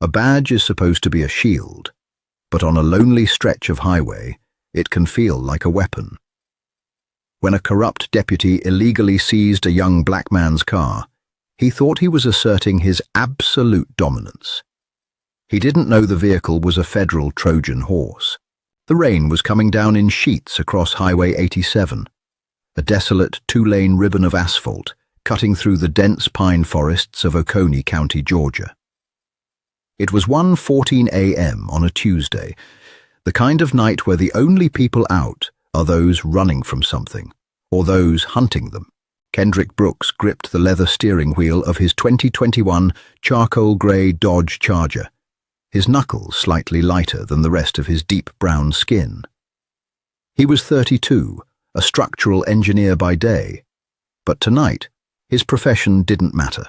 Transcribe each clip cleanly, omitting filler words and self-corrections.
A badge is supposed to be a shield, but on a lonely stretch of highway, it can feel like a weapon. When a corrupt deputy illegally seized a young black man's car, he thought he was asserting his absolute dominance. He didn't know the vehicle was a federal Trojan horse. The rain was coming down in sheets across Highway 87, a desolate two-lane ribbon of asphalt cutting through the dense pine forests of Oconee County, Georgia. It was 1:14 a.m. on a Tuesday, the kind of night where the only people out are those running from something, or those hunting them. Kendrick Brooks gripped the leather steering wheel of his 2021 charcoal grey Dodge Charger, his knuckles slightly lighter than the rest of his deep brown skin. He was 32, a structural engineer by day, but tonight his profession didn't matter.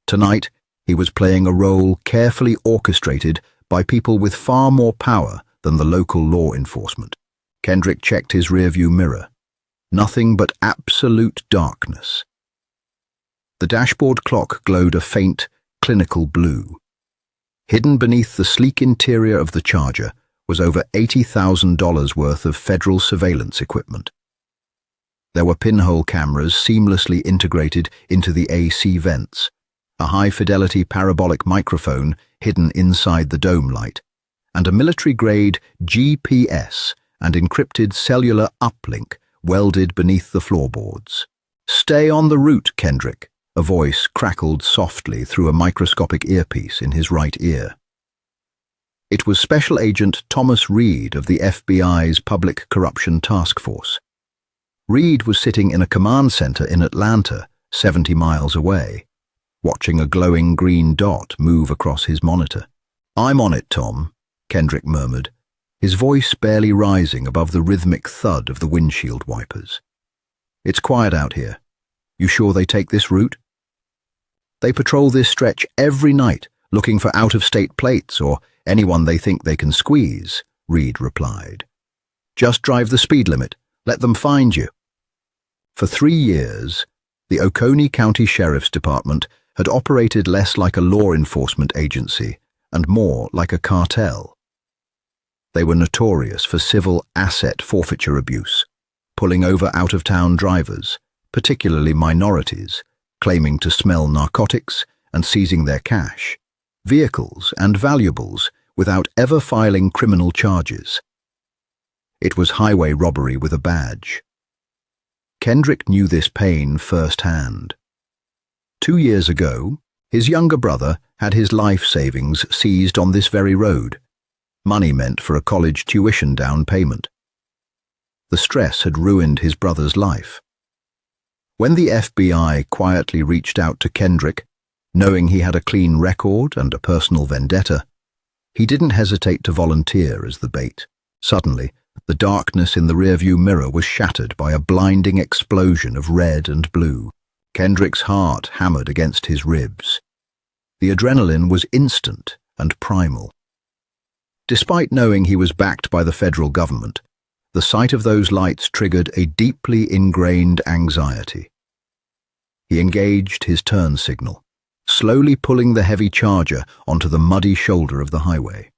Tonight he was playing a role carefully orchestrated by people with far more power than the local law enforcement. Kendrick checked his rearview mirror. Nothing but absolute darkness. The dashboard clock glowed a faint, clinical blue. Hidden beneath the sleek interior of the Charger was over $80,000 worth of federal surveillance equipment. There were pinhole cameras seamlessly integrated into the AC vents, a high-fidelity parabolic microphone hidden inside the dome light, and a military-grade GPS and encrypted cellular uplink welded beneath the floorboards. "Stay on the route, Kendrick," a voice crackled softly through a microscopic earpiece in his right ear. It was Special Agent Thomas Reed of the FBI's Public Corruption Task Force. Reed was sitting in a command center in Atlanta, 70 miles away, watching a glowing green dot move across his monitor. "I'm on it, Tom," Kendrick murmured, his voice barely rising above the rhythmic thud of the windshield wipers. "It's quiet out here. You sure they take this route?" "They patrol this stretch every night, looking for out-of-state plates or anyone they think they can squeeze," Reed replied. "Just drive the speed limit. Let them find you." For 3 years, the Oconee County Sheriff's Department had operated less like a law enforcement agency and more like a cartel. They were notorious for civil asset forfeiture abuse, pulling over out-of-town drivers, particularly minorities, claiming to smell narcotics and seizing their cash, vehicles and valuables without ever filing criminal charges. It was highway robbery with a badge. Kendrick knew this pain firsthand. 2 years ago, his younger brother had his life savings seized on this very road, money meant for a college tuition down payment. The stress had ruined his brother's life. When the FBI quietly reached out to Kendrick, knowing he had a clean record and a personal vendetta, he didn't hesitate to volunteer as the bait. Suddenly, the darkness in the rearview mirror was shattered by a blinding explosion of red and blue. Kendrick's heart hammered against his ribs. The adrenaline was instant and primal. Despite knowing he was backed by the federal government, the sight of those lights triggered a deeply ingrained anxiety. He engaged his turn signal, slowly pulling the heavy Charger onto the muddy shoulder of the highway.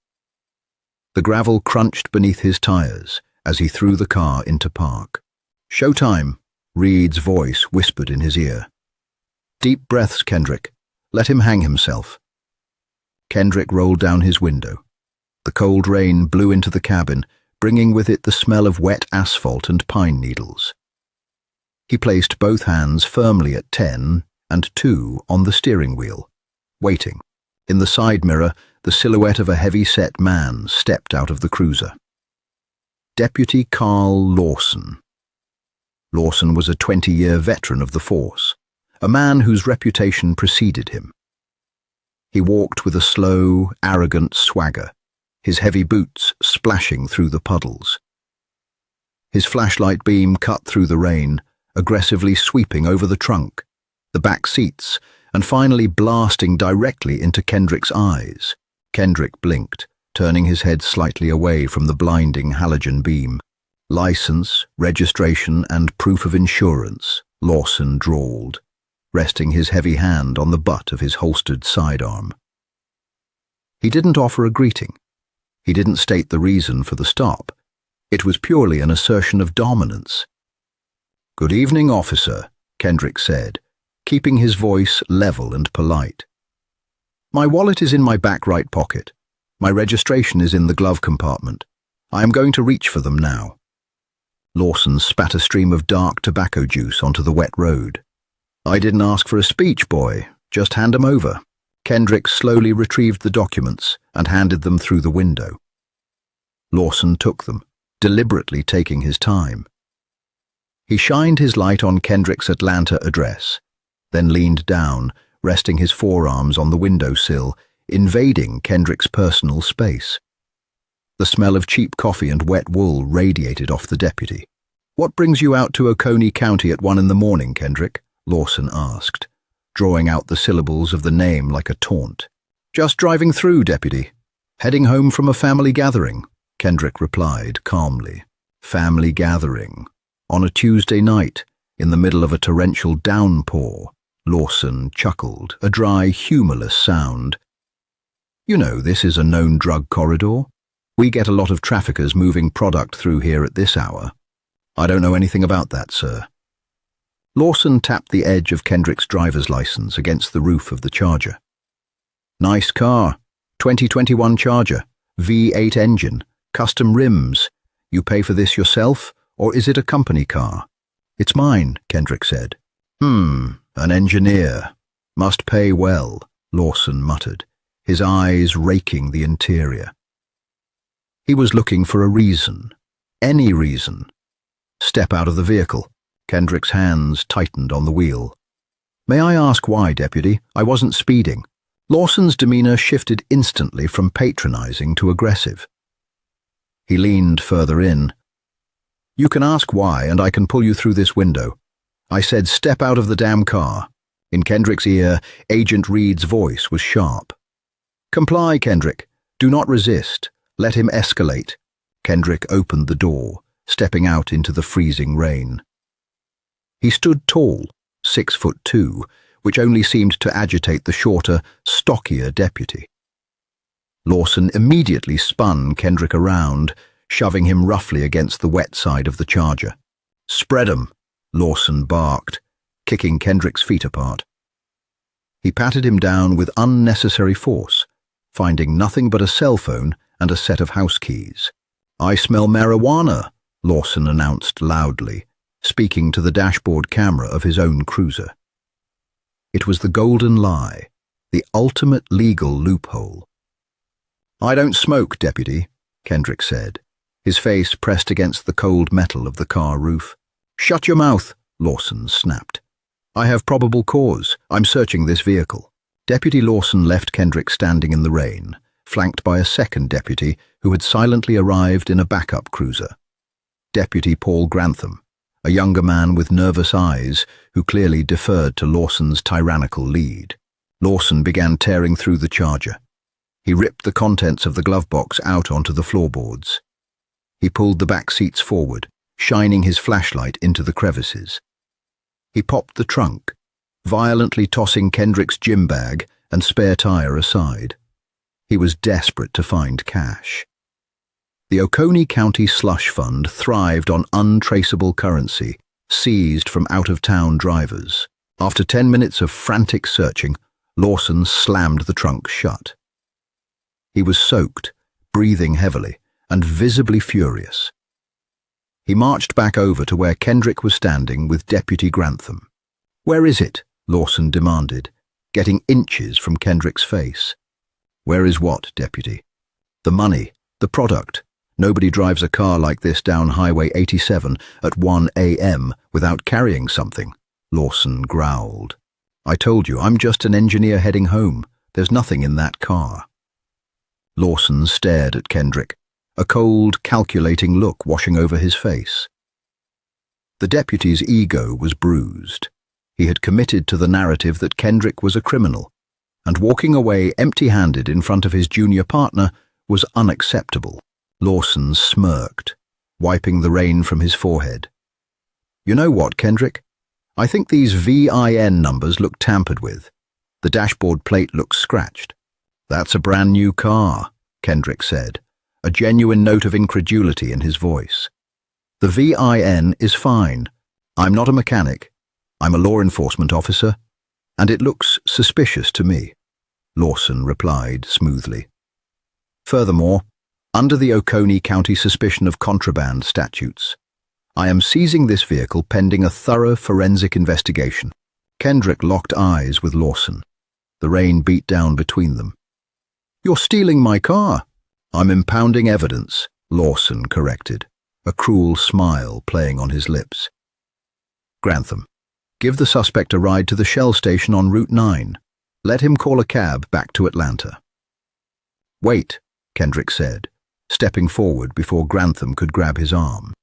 The gravel crunched beneath his tires as he threw the car into park. "Showtime," Reed's voice whispered in his ear. "Deep breaths, Kendrick. Let him hang himself." Kendrick rolled down his window. The cold rain blew into the cabin, bringing with it the smell of wet asphalt and pine needles. He placed both hands firmly at 10 and 2 on the steering wheel, waiting. In the side mirror, the silhouette of a heavy-set man stepped out of the cruiser. Deputy Carl Lawson. Lawson was a 20-year veteran of the force, a man whose reputation preceded him. He walked with a slow, arrogant swagger, his heavy boots splashing through the puddles. His flashlight beam cut through the rain, aggressively sweeping over the trunk, the back seats, and finally blasting directly into Kendrick's eyes. Kendrick blinked, turning his head slightly away from the blinding halogen beam. "License, registration, and proof of insurance," Lawson drawled, resting his heavy hand on the butt of his holstered sidearm. He didn't offer a greeting. He didn't state the reason for the stop. It was purely an assertion of dominance. "Good evening, officer," Kendrick said, keeping his voice level and polite. "My wallet is in my back right pocket. My registration is in the glove compartment. I am going to reach for them now." Lawson spat a stream of dark tobacco juice onto the wet road. "I didn't ask for a speech, boy. Just hand 'em over." Kendrick slowly retrieved the documents and handed them through the window. Lawson took them, deliberately taking his time. He shined his light on Kendrick's Atlanta address, then leaned down, resting his forearms on the windowsill, invading Kendrick's personal space. The smell of cheap coffee and wet wool radiated off the deputy. "What brings you out to Oconee County at 1 a.m, Kendrick?" Lawson asked, drawing out the syllables of the name like a taunt. "Just driving through, deputy. Heading home from a family gathering," Kendrick replied calmly. "Family gathering. On a Tuesday night, in the middle of a torrential downpour," Lawson chuckled, a dry, humorless sound. "You know, this is a known drug corridor. We get a lot of traffickers moving product through here at this hour." "I don't know anything about that, sir." Lawson tapped the edge of Kendrick's driver's license against the roof of the Charger. "Nice car. 2021 Charger. V8 engine. Custom rims. You pay for this yourself, or is it a company car?" "It's mine," Kendrick said. An engineer. Must pay well," Lawson muttered, his eyes raking the interior. He was looking for a reason. Any reason. "Step out of the vehicle." Kendrick's hands tightened on the wheel. "May I ask why, deputy? I wasn't speeding." Lawson's demeanor shifted instantly from patronizing to aggressive. He leaned further in. "You can ask why, and I can pull you through this window. I said step out of the damn car." In Kendrick's ear, Agent Reed's voice was sharp. "Comply, Kendrick. Do not resist. Let him escalate." Kendrick opened the door, stepping out into the freezing rain. He stood tall, 6'2", which only seemed to agitate the shorter, stockier deputy. Lawson immediately spun Kendrick around, shoving him roughly against the wet side of the Charger. "Spread 'em," Lawson barked, kicking Kendrick's feet apart. He patted him down with unnecessary force, finding nothing but a cell phone and a set of house keys. "I smell marijuana," Lawson announced loudly, speaking to the dashboard camera of his own cruiser. It was the golden lie, the ultimate legal loophole. "I don't smoke, deputy," Kendrick said, his face pressed against the cold metal of the car roof. "Shut your mouth," Lawson snapped. "I have probable cause. I'm searching this vehicle." Deputy Lawson left Kendrick standing in the rain, flanked by a second deputy who had silently arrived in a backup cruiser. Deputy Paul Grantham, a younger man with nervous eyes who clearly deferred to Lawson's tyrannical lead. Lawson began tearing through the Charger. He ripped the contents of the glove box out onto the floorboards. He pulled the back seats forward, shining his flashlight into the crevices. He popped the trunk, violently tossing Kendrick's gym bag and spare tire aside. He was desperate to find cash. The Oconee County Slush Fund thrived on untraceable currency seized from out-of-town drivers. After 10 minutes of frantic searching, Lawson slammed the trunk shut. He was soaked, breathing heavily, and visibly furious. He marched back over to where Kendrick was standing with Deputy Grantham. "Where is it?" Lawson demanded, getting inches from Kendrick's face. "Where is what, deputy?" "The money, the product. Nobody drives a car like this down Highway 87 at 1 a.m. without carrying something," Lawson growled. "I told you, I'm just an engineer heading home. There's nothing in that car." Lawson stared at Kendrick, a cold, calculating look washing over his face. The deputy's ego was bruised. He had committed to the narrative that Kendrick was a criminal, and walking away empty-handed in front of his junior partner was unacceptable. Lawson smirked, wiping the rain from his forehead. "You know what, Kendrick? I think these VIN numbers look tampered with. The dashboard plate looks scratched. "That's a brand new car," Kendrick said, a genuine note of incredulity in his voice. "The VIN is fine. I'm not a mechanic. I'm a law enforcement officer, and it looks suspicious to me," Lawson replied smoothly. "Furthermore, under the Oconee County suspicion of contraband statutes, I am seizing this vehicle pending a thorough forensic investigation." Kendrick locked eyes with Lawson. The rain beat down between them. "You're stealing my car." "I'm impounding evidence," Lawson corrected, a cruel smile playing on his lips. "Grantham, give the suspect a ride to the Shell station on Route 9. Let him call a cab back to Atlanta." "Wait," Kendrick said, stepping forward before Grantham could grab his arm.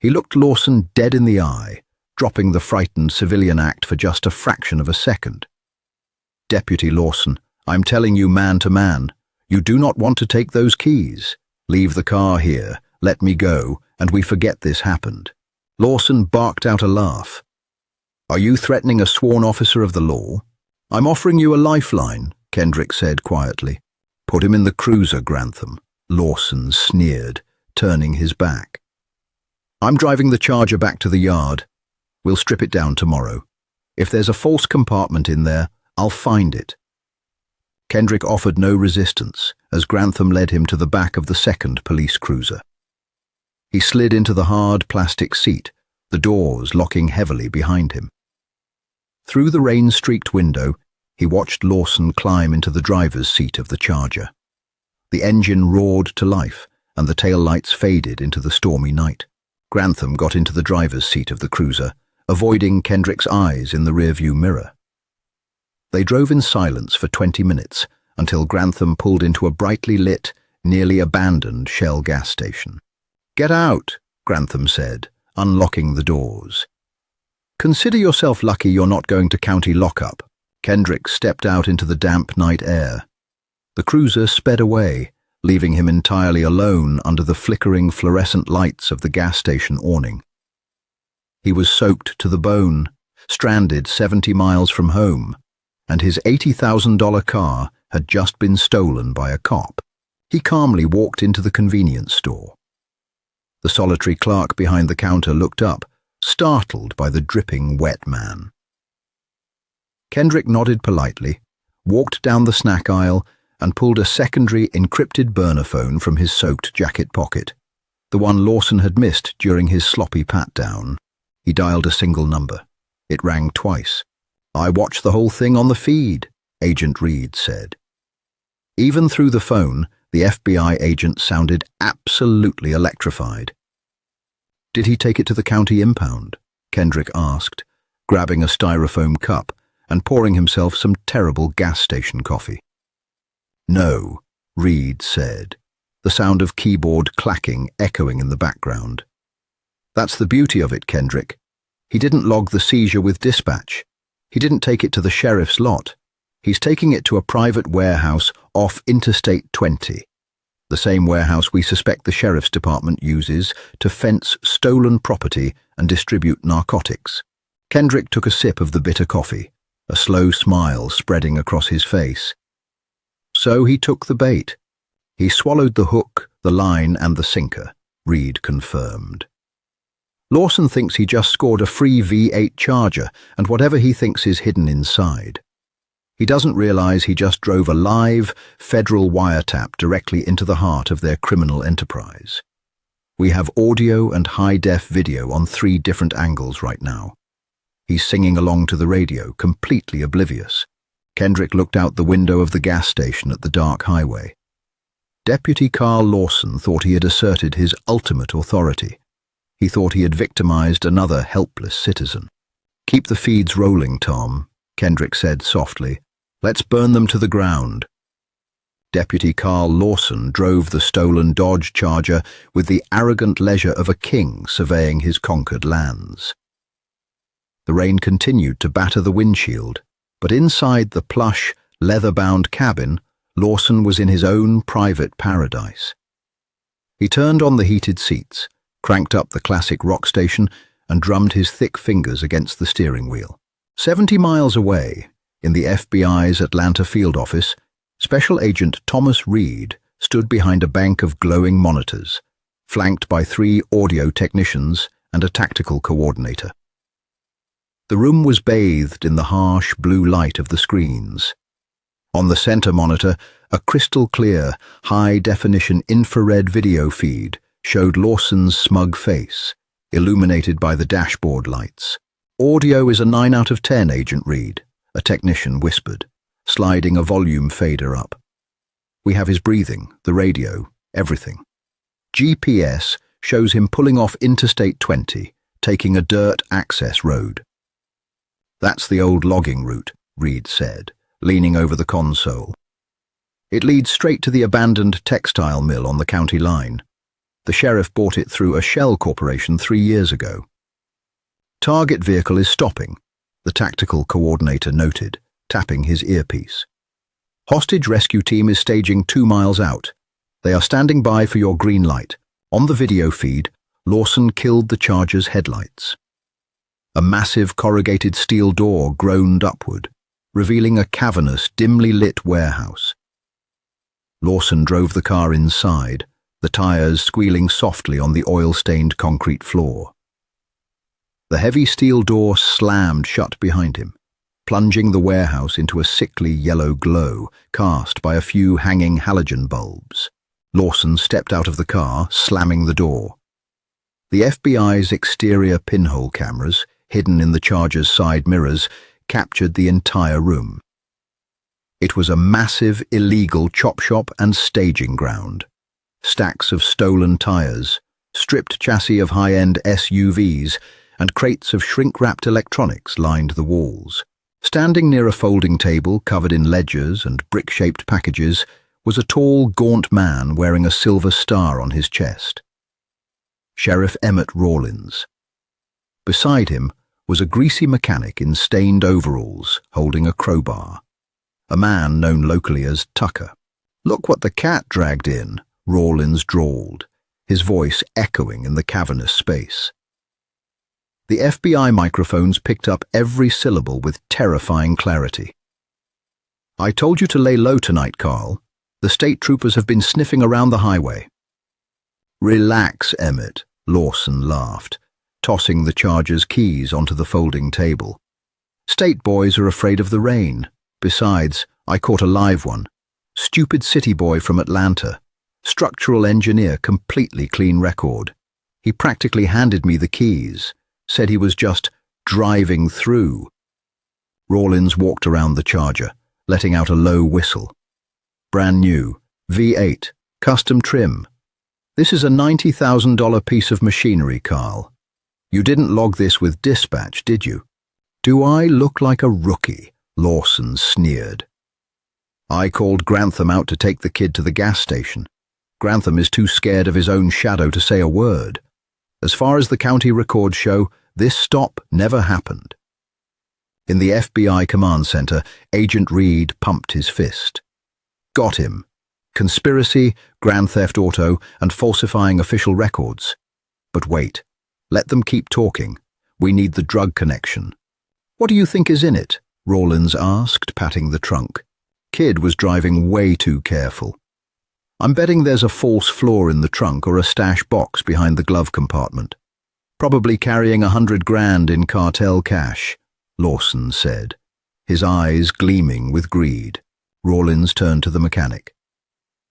He looked Lawson dead in the eye, dropping the frightened civilian act for just a fraction of a second. "Deputy Lawson, I'm telling you man to man, you do not want to take those keys. Leave the car here, let me go, and we forget this happened." Lawson barked out a laugh. "Are you threatening a sworn officer of the law?" "I'm offering you a lifeline," Kendrick said quietly. "Put him in the cruiser, Grantham," Lawson sneered, turning his back. "I'm driving the Charger back to the yard. We'll strip it down tomorrow. If there's a false compartment in there, I'll find it." Kendrick offered no resistance as Grantham led him to the back of the second police cruiser. He slid into the hard plastic seat, the doors locking heavily behind him. Through the rain-streaked window, he watched Lawson climb into the driver's seat of the Charger. The engine roared to life, and the taillights faded into the stormy night. Grantham got into the driver's seat of the cruiser, avoiding Kendrick's eyes in the rearview mirror. They drove in silence for 20 minutes until Grantham pulled into a brightly lit, nearly abandoned Shell gas station. "Get out," Grantham said, unlocking the doors. "Consider yourself lucky you're not going to county lockup." Kendrick stepped out into the damp night air. The cruiser sped away, leaving him entirely alone under the flickering fluorescent lights of the gas station awning. He was soaked to the bone, stranded 70 miles from home, and his $80,000 car had just been stolen by a cop. He calmly walked into the convenience store. The solitary clerk behind the counter looked up, startled by the dripping wet man. Kendrick nodded politely, walked down the snack aisle, and pulled a secondary encrypted burner phone from his soaked jacket pocket, the one Lawson had missed during his sloppy pat-down. He dialed a single number. It rang twice. "I watched the whole thing on the feed," Agent Reed said. Even through the phone, the FBI agent sounded absolutely electrified. "Did he take it to the county impound?" Kendrick asked, grabbing a styrofoam cup and pouring himself some terrible gas station coffee. "No," Reed said, the sound of keyboard clacking echoing in the background. "That's the beauty of it, Kendrick. He didn't log the seizure with dispatch. He didn't take it to the sheriff's lot. He's taking it to a private warehouse off Interstate 20, the same warehouse we suspect the sheriff's department uses to fence stolen property and distribute narcotics." Kendrick took a sip of the bitter coffee, a slow smile spreading across his face. "So he took the bait. He swallowed the hook, the line, and the sinker," Reed confirmed. "Lawson thinks he just scored a free V8 Charger and whatever he thinks is hidden inside. He doesn't realize he just drove a live, federal wiretap directly into the heart of their criminal enterprise. We have audio and high-def video on 3 different angles right now. He's singing along to the radio, completely oblivious." Kendrick looked out the window of the gas station at the dark highway. Deputy Carl Lawson thought he had asserted his ultimate authority. He thought he had victimized another helpless citizen. "Keep the feeds rolling, Tom," Kendrick said softly. "Let's burn them to the ground." Deputy Carl Lawson drove the stolen Dodge Charger with the arrogant leisure of a king surveying his conquered lands. The rain continued to batter the windshield, but inside the plush, leather-bound cabin, Lawson was in his own private paradise. He turned on the heated seats, cranked up the classic rock station, and drummed his thick fingers against the steering wheel. 70 miles away, in the FBI's Atlanta field office, Special Agent Thomas Reed stood behind a bank of glowing monitors, flanked by 3 audio technicians and a tactical coordinator. The room was bathed in the harsh blue light of the screens. On the center monitor, a crystal-clear, high-definition infrared video feed showed Lawson's smug face, illuminated by the dashboard lights. "Audio is a 9 out of 10, Agent Reed," a technician whispered, sliding a volume fader up. "We have his breathing, the radio, everything. GPS shows him pulling off Interstate 20, taking a dirt access road." "That's the old logging route," Reed said, leaning over the console. "It leads straight to the abandoned textile mill on the county line. The sheriff bought it through a shell corporation 3 years ago." "Target vehicle is stopping," the tactical coordinator noted, tapping his earpiece. "Hostage rescue team is staging 2 miles out. They are standing by for your green light." On the video feed, Lawson killed the Charger's headlights. A massive corrugated steel door groaned upward, revealing a cavernous, dimly lit warehouse. Lawson drove the car inside, the tires squealing softly on the oil-stained concrete floor. The heavy steel door slammed shut behind him, plunging the warehouse into a sickly yellow glow cast by a few hanging halogen bulbs. Lawson stepped out of the car, slamming the door. The FBI's exterior pinhole cameras, hidden in the Charger's side mirrors, captured the entire room. It was a massive, illegal chop shop and staging ground. Stacks of stolen tires, stripped chassis of high-end SUVs, and crates of shrink-wrapped electronics lined the walls. Standing near a folding table covered in ledgers and brick-shaped packages was a tall, gaunt man wearing a silver star on his chest. Sheriff Emmett Rawlins. Beside him was a greasy mechanic in stained overalls holding a crowbar, a man known locally as Tucker. "Look what the cat dragged in," Rawlins drawled, his voice echoing in the cavernous space. The FBI microphones picked up every syllable with terrifying clarity. "I told you to lay low tonight, Carl. The state troopers have been sniffing around the highway." "Relax, Emmett," Lawson laughed, tossing the Charger's keys onto the folding table. "State boys are afraid of the rain. Besides, I caught a live one. Stupid city boy from Atlanta. Structural engineer, completely clean record. He practically handed me the keys, said he was just driving through." Rawlins walked around the Charger, letting out a low whistle. "Brand new, V8, custom trim. This is a $90,000 piece of machinery, Carl. You didn't log this with dispatch, did you?" "Do I look like a rookie?" Lawson sneered. "I called Grantham out to take the kid to the gas station. Grantham is too scared of his own shadow to say a word. As far as the county records show, this stop never happened." In the FBI command center, Agent Reed pumped his fist. "Got him. Conspiracy, grand theft auto, and falsifying official records. But wait, let them keep talking. We need the drug connection." "What do you think is in it?" Rawlins asked, patting the trunk. "Kid was driving way too careful. I'm betting there's a false floor in the trunk or a stash box behind the glove compartment. Probably carrying $100 grand in cartel cash," Lawson said, his eyes gleaming with greed. Rawlins turned to the mechanic.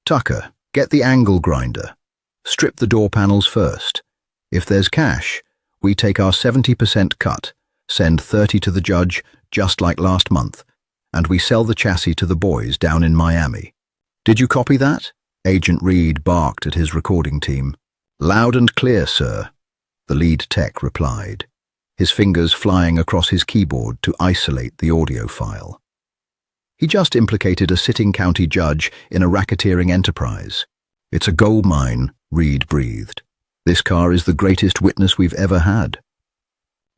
"Tucker, get the angle grinder. Strip the door panels first. If there's cash, we take our 70% cut, send 30 to the judge, just like last month, and we sell the chassis to the boys down in Miami." "Did you copy that?" Agent Reed barked at his recording team. "Loud and clear, sir," the lead tech replied, his fingers flying across his keyboard to isolate the audio file. He just implicated a sitting county judge in a racketeering enterprise. "It's a gold mine," Reed breathed. "This car is the greatest witness we've ever had."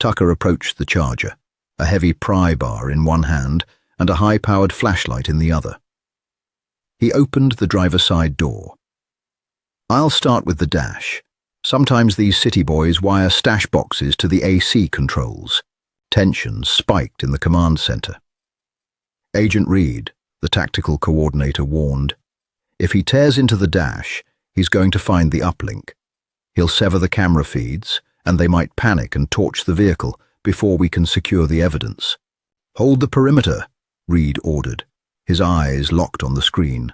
Tucker approached the Charger, a heavy pry bar in one hand and a high-powered flashlight in the other. He opened the driver's side door. "I'll start with the dash. Sometimes these city boys wire stash boxes to the AC controls." Tension spiked in the command center. "Agent Reed," the tactical coordinator warned. If he tears into the dash, he's going to find the uplink. He'll sever the camera feeds, and they might panic and torch the vehicle before we can secure the evidence. Hold the perimeter, Reed ordered, his eyes locked on the screen.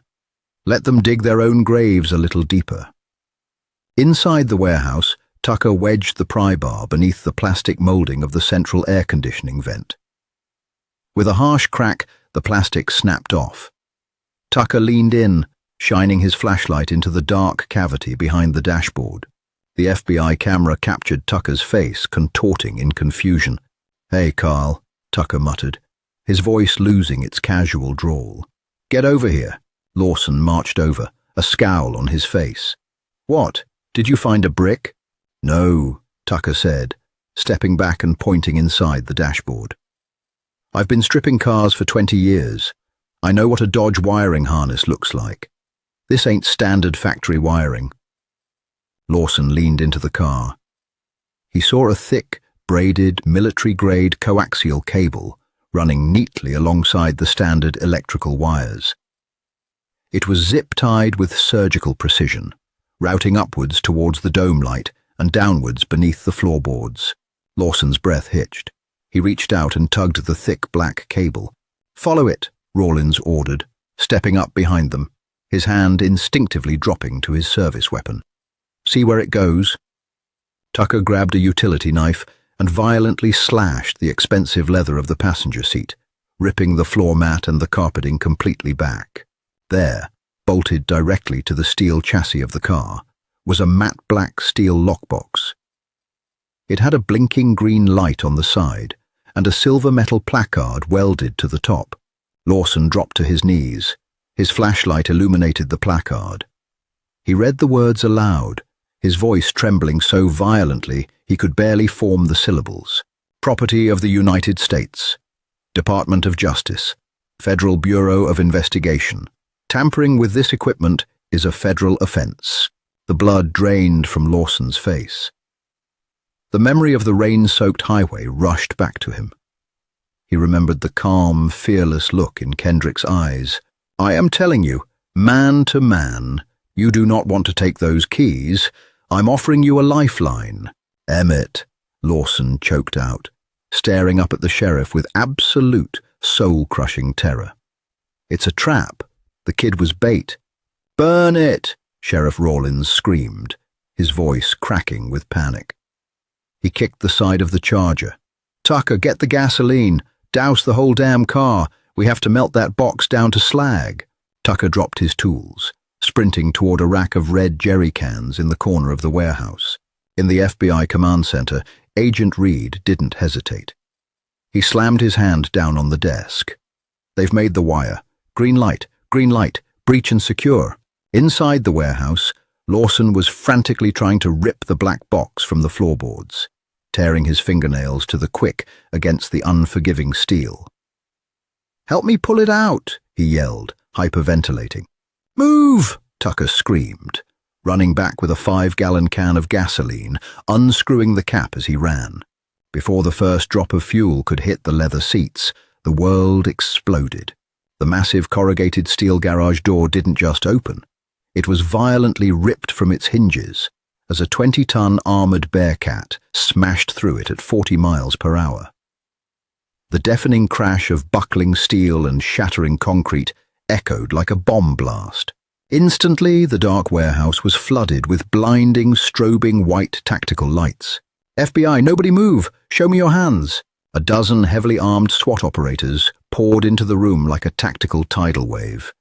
Let them dig their own graves a little deeper. Inside the warehouse, Tucker wedged the pry bar beneath the plastic molding of the central air conditioning vent. With a harsh crack, the plastic snapped off. Tucker leaned in, shining his flashlight into the dark cavity behind the dashboard. The FBI camera captured Tucker's face, contorting in confusion. "Hey, Carl," Tucker muttered, his voice losing its casual drawl. "Get over here." Lawson marched over, a scowl on his face. "What? Did you find a brick?" "No," Tucker said, stepping back and pointing inside the dashboard. "I've been stripping cars for 20 years. I know what a Dodge wiring harness looks like. This ain't standard factory wiring." Lawson leaned into the car. He saw a thick, braided, military-grade coaxial cable running neatly alongside the standard electrical wires. It was zip-tied with surgical precision, routing upwards towards the dome light and downwards beneath the floorboards. Lawson's breath hitched. He reached out and tugged the thick black cable. "Follow it," Rawlins ordered, stepping up behind them, his hand instinctively dropping to his service weapon. "See where it goes?" Tucker grabbed a utility knife and violently slashed the expensive leather of the passenger seat, ripping the floor mat and the carpeting completely back. There, bolted directly to the steel chassis of the car, was a matte black steel lockbox. It had a blinking green light on the side and a silver metal placard welded to the top. Lawson dropped to his knees. His flashlight illuminated the placard. He read the words aloud, his voice trembling so violently he could barely form the syllables. "Property of the United States. Department of Justice. Federal Bureau of Investigation. Tampering with this equipment is a federal offense." The blood drained from Lawson's face. The memory of the rain-soaked highway rushed back to him. He remembered the calm, fearless look in Kendrick's eyes. "I am telling you, man to man, you do not want to take those keys. I'm offering you a lifeline." "Emmett," Lawson choked out, staring up at the sheriff with absolute, soul-crushing terror. "It's a trap. The kid was bait." "Burn it!" Sheriff Rawlins screamed, his voice cracking with panic. He kicked the side of the Charger. "Tucker, get the gasoline. Douse the whole damn car. We have to melt that box down to slag." Tucker dropped his tools, sprinting toward a rack of red jerry cans in the corner of the warehouse. In the FBI command center, Agent Reed didn't hesitate. He slammed his hand down on the desk. "They've made the wire. Green light, breach and secure." Inside the warehouse, Lawson was frantically trying to rip the black box from the floorboards, tearing his fingernails to the quick against the unforgiving steel. "Help me pull it out," he yelled, hyperventilating. "Move!" Tucker screamed, running back with a 5-gallon can of gasoline, unscrewing the cap as he ran. Before the first drop of fuel could hit the leather seats, the world exploded. The massive corrugated steel garage door didn't just open. It was violently ripped from its hinges as a 20-ton armored Bearcat smashed through it at 40 miles per hour. The deafening crash of buckling steel and shattering concrete echoed like a bomb blast. Instantly, the dark warehouse was flooded with blinding, strobing white tactical lights. "FBI, nobody move! Show me your hands!" A dozen heavily armed SWAT operators poured into the room like a tactical tidal wave.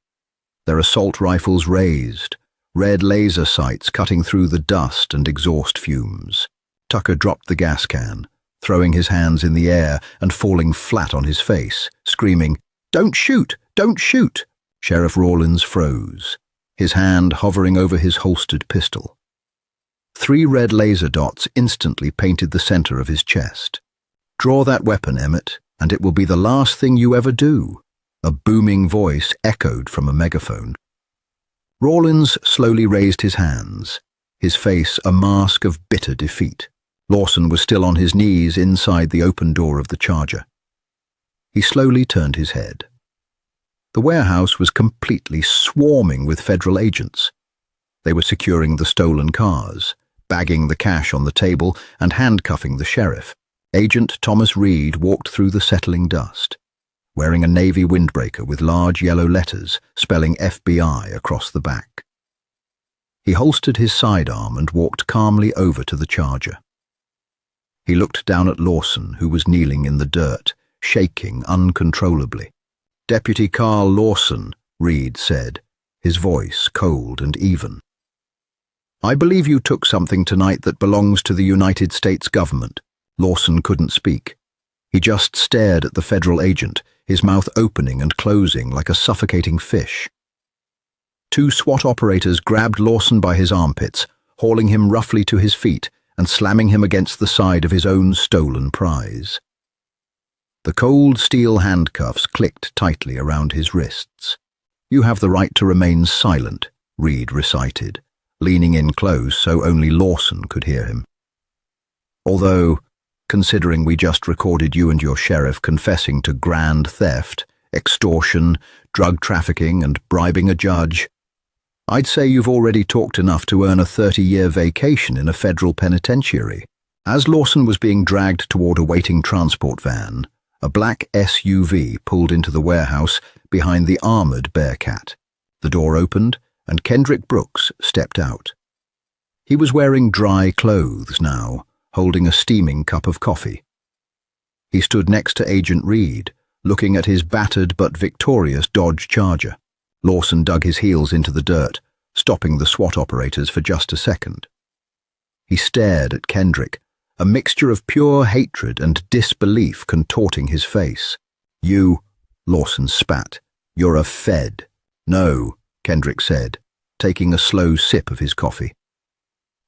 Their assault rifles raised, red laser sights cutting through the dust and exhaust fumes. Tucker dropped the gas can, throwing his hands in the air and falling flat on his face, screaming, "Don't shoot! Don't shoot!" Sheriff Rawlins froze, his hand hovering over his holstered pistol. 3 red laser dots instantly painted the center of his chest. "Draw that weapon, Emmett, and it will be the last thing you ever do." A booming voice echoed from a megaphone. Rawlins slowly raised his hands, his face a mask of bitter defeat. Lawson was still on his knees inside the open door of the Charger. He slowly turned his head. The warehouse was completely swarming with federal agents. They were securing the stolen cars, bagging the cash on the table, and handcuffing the sheriff. Agent Thomas Reed walked through the settling dust, wearing a navy windbreaker with large yellow letters spelling FBI across the back. He holstered his sidearm and walked calmly over to the charger. He looked down at Lawson, who was kneeling in the dirt, shaking uncontrollably. "Deputy Carl Lawson," Reed said, his voice cold and even. "I believe you took something tonight that belongs to the United States government." Lawson couldn't speak. He just stared at the federal agent, his mouth opening and closing like a suffocating fish. Two SWAT operators grabbed Lawson by his armpits, hauling him roughly to his feet and slamming him against the side of his own stolen prize. The cold steel handcuffs clicked tightly around his wrists. "You have the right to remain silent," Reed recited, leaning in close so only Lawson could hear him. "Although, considering we just recorded you and your sheriff confessing to grand theft, extortion, drug trafficking, and bribing a judge, I'd say you've already talked enough to earn a 30-year vacation in a federal penitentiary." As Lawson was being dragged toward a waiting transport van, a black SUV pulled into the warehouse behind the armored Bearcat. The door opened, and Kendrick Brooks stepped out. He was wearing dry clothes now, holding a steaming cup of coffee. He stood next to Agent Reed, looking at his battered but victorious Dodge Charger. Lawson dug his heels into the dirt, stopping the SWAT operators for just a second. He stared at Kendrick, a mixture of pure hatred and disbelief contorting his face. "You," Lawson spat, "you're a Fed." "No," Kendrick said, taking a slow sip of his coffee.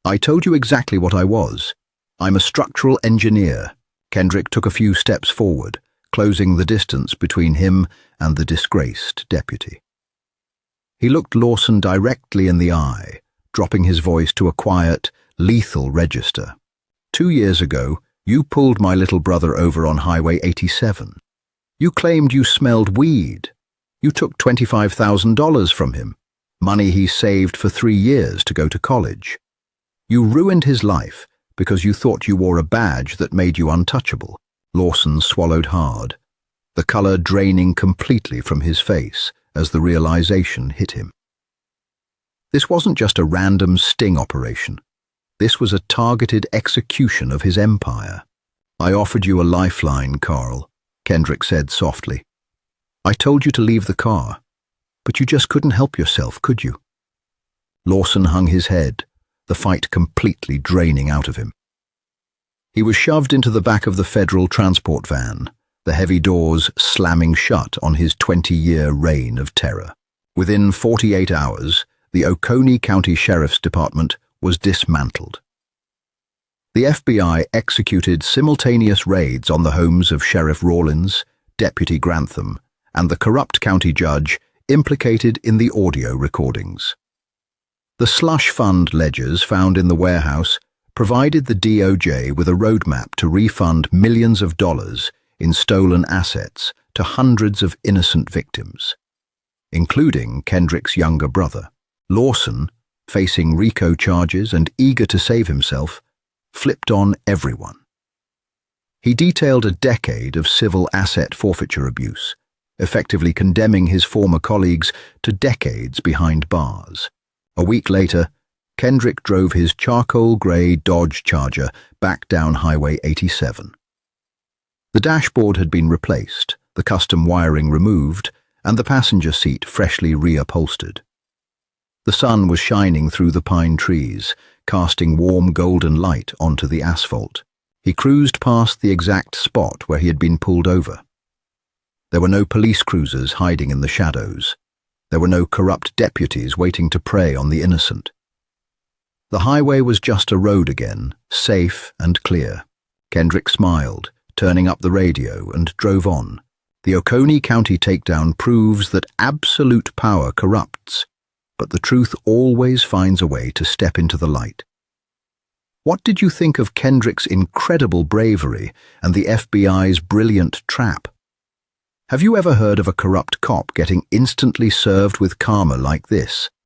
"I told you exactly what I was. I'm a structural engineer." Kendrick took a few steps forward, closing the distance between him and the disgraced deputy. He looked Lawson directly in the eye, dropping his voice to a quiet, lethal register. 2 years ago, you pulled my little brother over on Highway 87. You claimed you smelled weed. You took $25,000 from him, money he saved for 3 years to go to college. You ruined his life because you thought you wore a badge that made you untouchable. Lawson swallowed hard, the color draining completely from his face as the realization hit him. This wasn't just a random sting operation. This was a targeted execution of his empire. "I offered you a lifeline, Carl," Kendrick said softly. "I told you to leave the car, but you just couldn't help yourself, could you?" Lawson hung his head, the fight completely draining out of him. He was shoved into the back of the federal transport van, the heavy doors slamming shut on his 20-year reign of terror. Within 48 hours, the Oconee County Sheriff's Department was dismantled. The FBI executed simultaneous raids on the homes of Sheriff Rawlins, Deputy Grantham, and the corrupt county judge implicated in the audio recordings. The slush fund ledgers found in the warehouse provided the DOJ with a roadmap to refund millions of dollars in stolen assets to hundreds of innocent victims, including Kendrick's younger brother. Lawson, facing RICO charges and eager to save himself, flipped on everyone. He detailed a decade of civil asset forfeiture abuse, effectively condemning his former colleagues to decades behind bars. A week later, Kendrick drove his charcoal-grey Dodge Charger back down Highway 87. The dashboard had been replaced, the custom wiring removed, and the passenger seat freshly reupholstered. The sun was shining through the pine trees, casting warm golden light onto the asphalt. He cruised past the exact spot where he had been pulled over. There were no police cruisers hiding in the shadows. There were no corrupt deputies waiting to prey on the innocent. The highway was just a road again, safe and clear. Kendrick smiled, turning up the radio, and drove on. The Oconee County takedown proves that absolute power corrupts, but the truth always finds a way to step into the light. What did you think of Kendrick's incredible bravery and the FBI's brilliant trap? Have you ever heard of a corrupt cop getting instantly served with karma like this?